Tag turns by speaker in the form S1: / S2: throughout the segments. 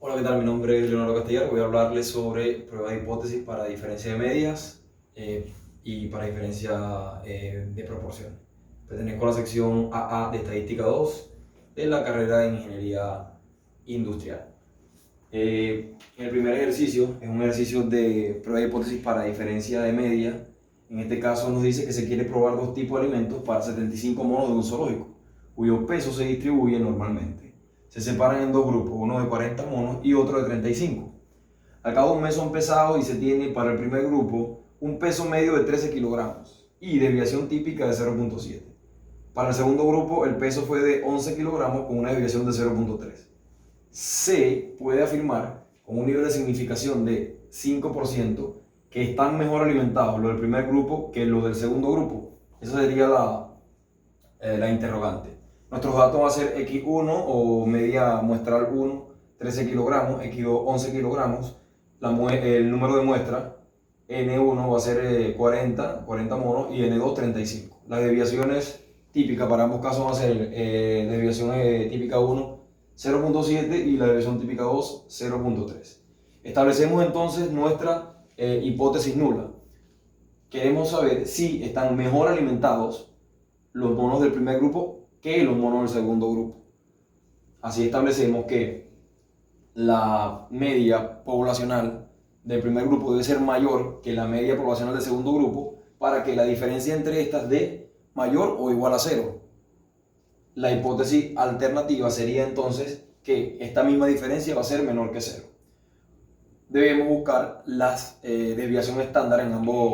S1: Hola, ¿qué tal? Mi nombre es Leonardo Castellar. Voy a hablarles sobre pruebas de hipótesis para diferencia de medias y para diferencia de proporción. Pertenezco a la sección AA de Estadística 2 de la carrera de Ingeniería Industrial. El primer ejercicio es un ejercicio de prueba de hipótesis para diferencia de media. En este caso nos dice que se quiere probar dos tipos de alimentos para 75 monos de un zoológico, cuyo peso se distribuye normalmente. Se separan en dos grupos, uno de 40 monos y otro de 35. Al cabo de un mes son pesados y se tiene para el primer grupo un peso medio de 13 kilogramos y desviación típica de 0.7. Para el segundo grupo el peso fue de 11 kilogramos con una desviación de 0.3. Se puede afirmar con un nivel de significación de 5% que están mejor alimentados los del primer grupo que los del segundo grupo. Esa sería la interrogante. Nuestros datos va a ser X1 o media muestral 1, 13 kilogramos, X2, 11 kilogramos. El número de muestra, N1 va a ser 40 monos y N2, 35. Las desviaciones típicas para ambos casos van a ser desviación típica 1, 0.7 y la desviación típica 2, 0.3. Establecemos entonces nuestra hipótesis nula. Queremos saber si están mejor alimentados los monos del primer grupo que los monos del segundo grupo. Así establecemos que la media poblacional del primer grupo debe ser mayor que la media poblacional del segundo grupo para que la diferencia entre estas dé mayor o igual a 0. La hipótesis alternativa sería entonces que esta misma diferencia va a ser menor que 0. Debemos buscar las desviaciones estándar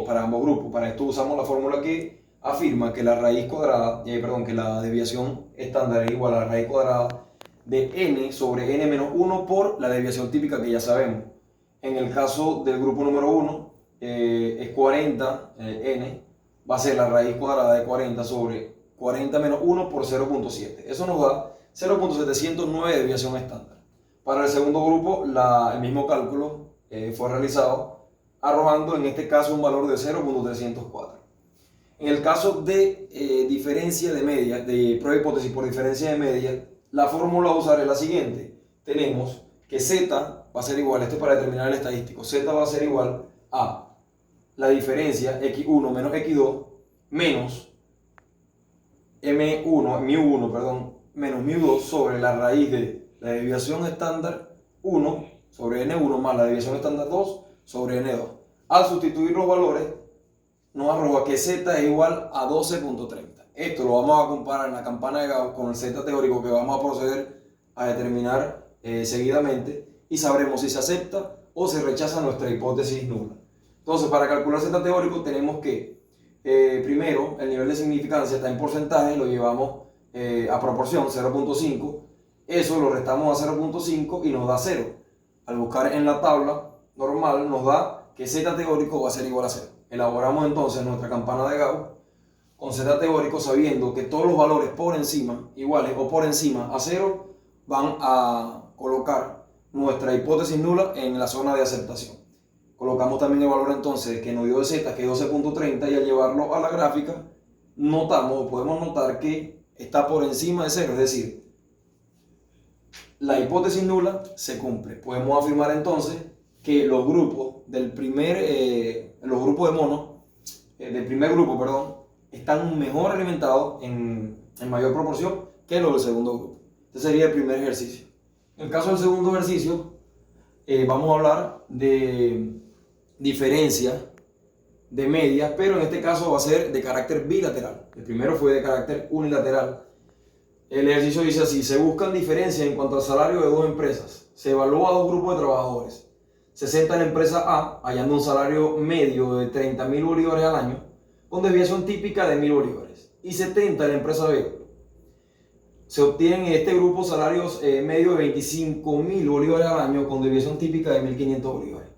S1: para ambos grupos. Para esto usamos la fórmula que afirma que la raíz cuadrada, que la desviación estándar es igual a la raíz cuadrada de n sobre n menos 1 por la desviación típica que ya sabemos. En el caso del grupo número 1 es 40, n va a ser la raíz cuadrada de 40 sobre 40 menos 1 por 0.7. Eso nos da 0.709 de desviación estándar. Para el segundo grupo el mismo cálculo fue realizado arrojando en este caso un valor de 0.304. En el caso de diferencia de media, de prueba de hipótesis por diferencia de media, la fórmula a usar es la siguiente. Tenemos que z va a ser igual, esto es para determinar el estadístico, z va a ser igual a la diferencia x1 menos x2 menos mu1 menos mu2 sobre la raíz de la desviación estándar 1 sobre n1 más la desviación estándar 2 sobre n2. Al sustituir los valores nos arroja que z es igual a 12.30. Esto lo vamos a comparar en la campana de Gauss con el z teórico que vamos a proceder a determinar seguidamente y sabremos si se acepta o se rechaza nuestra hipótesis nula. Entonces, para calcular z teórico tenemos que primero el nivel de significancia está en porcentaje, lo llevamos a proporción 0.5, eso lo restamos a 0.5 y nos da 0. Al buscar en la tabla normal nos da que z teórico va a ser igual a 0. Elaboramos entonces nuestra campana de Gauss con z teórico sabiendo que todos los valores por encima iguales o por encima a 0 van a colocar nuestra hipótesis nula en la zona de aceptación. Colocamos también el valor entonces que nos dio de z, que es 12.30, y al llevarlo a la gráfica podemos notar que está por encima de 0, es decir, la hipótesis nula se cumple. Podemos afirmar entonces que los grupos de monos del primer grupo, están mejor alimentados en mayor proporción que los del segundo grupo. Este sería el primer ejercicio. En el caso del segundo ejercicio, vamos a hablar de diferencia de medias, pero en este caso va a ser de carácter bilateral. El primero fue de carácter unilateral. El ejercicio dice así: se buscan diferencias en cuanto al salario de dos empresas. Se evalúa a dos grupos de trabajadores. 60 en la empresa A, hallando un salario medio de 30.000 bolívares al año, con desviación típica de 1.000 bolívares. Y 70 en la empresa B. Se obtienen en este grupo salarios medios de 25.000 bolívares al año, con desviación típica de 1.500 bolívares.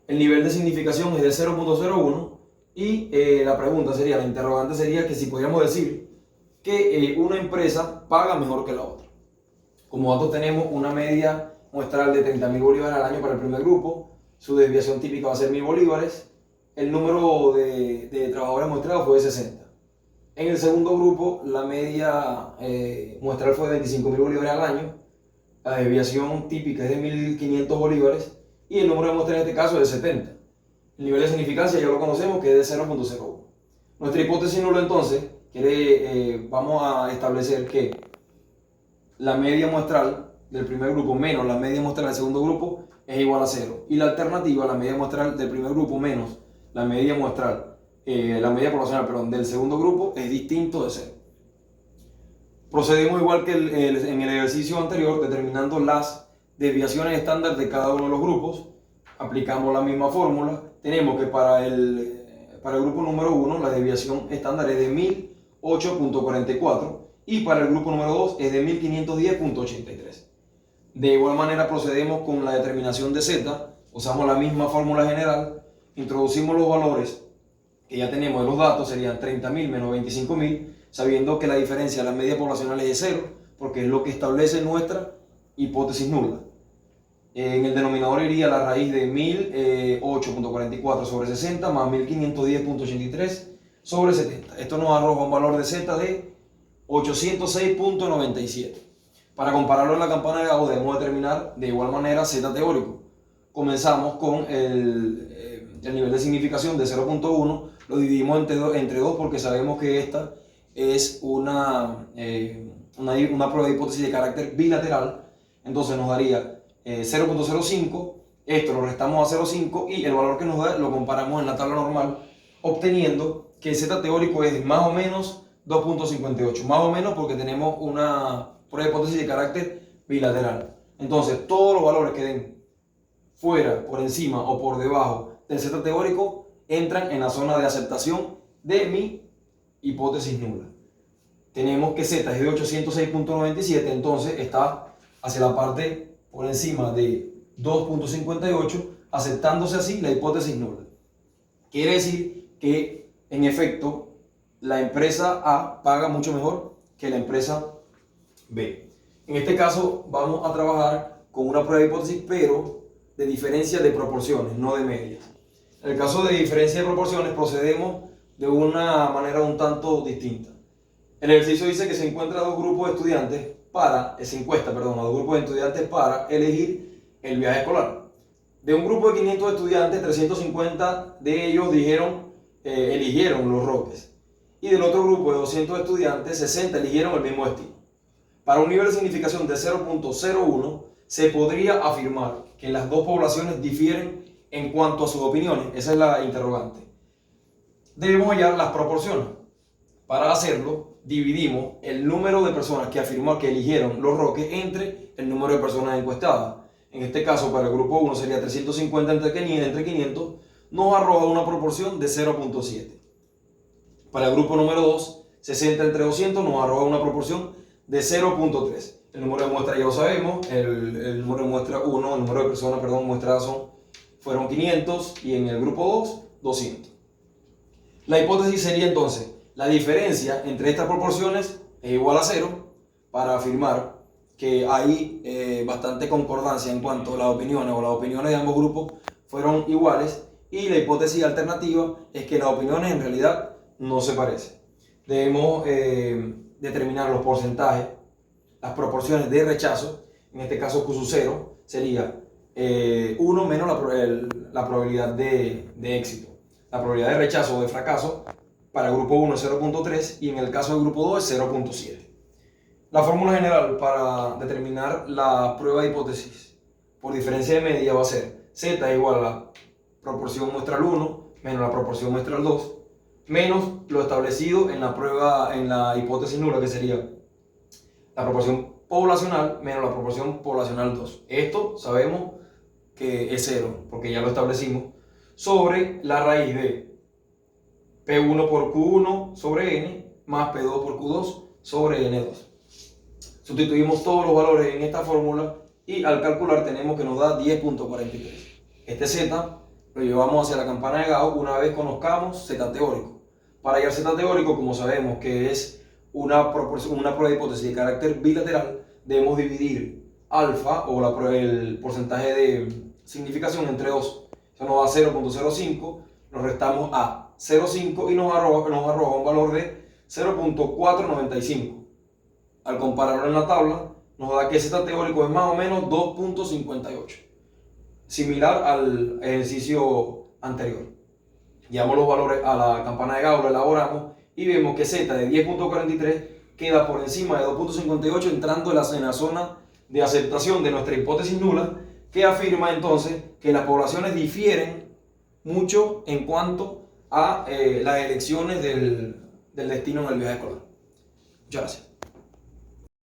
S1: El nivel de significación es de 0.01 y la interrogante sería que si podríamos decir que una empresa paga mejor que la otra. Como datos tenemos una media muestral de 30.000 bolívares al año para el primer grupo, su desviación típica va a ser 1.000 bolívares, el número de trabajadores muestrados fue de 60. En el segundo grupo la media muestral fue de 25.000 bolívares al año, la desviación típica es de 1500 bolívares y el número de muestra en este caso es de 70. El nivel de significancia ya lo conocemos, que es de 0.01. Nuestra hipótesis nula entonces vamos a establecer que la media muestral del primer grupo menos la media muestral del segundo grupo es igual a 0. Y la alternativa, la media muestral del primer grupo menos la media muestral, la media poblacional, perdón, del segundo grupo es distinto de 0. Procedemos igual que en el ejercicio anterior, determinando las desviaciones estándar de cada uno de los grupos. Aplicamos la misma fórmula. Tenemos que para el grupo número 1 la desviación estándar es de 1008.44 y para el grupo número 2 es de 1510.83. De igual manera procedemos con la determinación de Z. Usamos la misma fórmula general, introducimos los valores que ya tenemos de los datos, serían 30.000 menos 25.000, sabiendo que la diferencia de las medias poblacionales es 0, porque es lo que establece nuestra hipótesis nula. En el denominador iría la raíz de 1008.44 sobre 60 más 1510.83 sobre 70. Esto nos arroja un valor de Z de 806.97. Para compararlo en la campana de Gauss debemos determinar de igual manera Z teórico. Comenzamos con el nivel de significación de 0.1, lo dividimos entre 2 porque sabemos que esta es una prueba de hipótesis de carácter bilateral, entonces nos daría 0.05, esto lo restamos a 0.5 y el valor que nos da lo comparamos en la tabla normal, obteniendo que Z teórico es más o menos 2.58, más o menos porque tenemos una prueba de hipótesis de carácter bilateral. Entonces todos los valores que den fuera, por encima o por debajo del Z teórico entran en la zona de aceptación de mi hipótesis nula. Tenemos que Z es de 806.97, entonces está hacia la parte por encima de 2.58, aceptándose así la hipótesis nula. Quiere decir que, en efecto, la empresa A paga mucho mejor que la empresa B. En este caso vamos a trabajar con una prueba de hipótesis, pero de diferencia de proporciones, no de medias. En el caso de diferencia de proporciones procedemos de una manera un tanto distinta. El ejercicio dice que se encuentra a dos grupos de estudiantes a dos grupos de estudiantes para elegir el viaje escolar. De un grupo de 500 estudiantes, 350 de ellos eligieron Los Roques. Y del otro grupo de 200 estudiantes, 60 eligieron el mismo destino. Para un nivel de significación de 0.01, se podría afirmar que las dos poblaciones difieren en cuanto a sus opiniones. Esa es la interrogante. Debemos hallar las proporciones. Para hacerlo, dividimos el número de personas que eligieron Los Roques entre el número de personas encuestadas. En este caso, para el grupo 1 sería 350 entre 500, nos arroja una proporción de 0.7. Para el grupo número 2, 60 entre 200 nos arroja una proporción de 0.3. El número de muestras ya lo sabemos, el número de muestra 1, el número de personas, muestradas fueron 500 y en el grupo 2, 200. La hipótesis sería entonces, la diferencia entre estas proporciones es igual a 0 para afirmar que hay bastante concordancia en cuanto a las opiniones de ambos grupos fueron iguales, y la hipótesis alternativa es que las opiniones en realidad no se parecen. Debemos determinar los porcentajes, las proporciones de rechazo. En este caso Q sub 0 sería 1 menos la probabilidad de éxito. La probabilidad de rechazo o de fracaso para el grupo 1 es 0.3 y en el caso del grupo 2 es 0.7. La fórmula general para determinar la prueba de hipótesis por diferencia de media va a ser Z igual a la proporción muestral 1 menos la proporción muestral 2 menos lo establecido en la hipótesis nula, que sería la proporción poblacional menos la proporción poblacional 2. Esto sabemos que es 0 porque ya lo establecimos, sobre la raíz de P1 por Q1 sobre N más P2 por Q2 sobre N2. Sustituimos todos los valores en esta fórmula y al calcular tenemos que nos da 10.43. Este Z lo llevamos hacia la campana de Gauss una vez conozcamos Z teórico. Para hallar Z teórico, como sabemos que es una prueba de hipótesis de carácter bilateral, debemos dividir alfa o el porcentaje de significación entre 2. Eso nos da 0.05, nos restamos a 0.5 y nos arroja un valor de 0.495. Al compararlo en la tabla, nos da que Z teórico es más o menos 2.58, similar al ejercicio anterior. Llevamos los valores a la campana de Gauss, lo elaboramos y vemos que Z de 10.43 queda por encima de 2.58, entrando en la zona de aceptación de nuestra hipótesis nula, que afirma entonces que las poblaciones difieren mucho en cuanto a las elecciones del destino en el viaje escolar. Muchas gracias.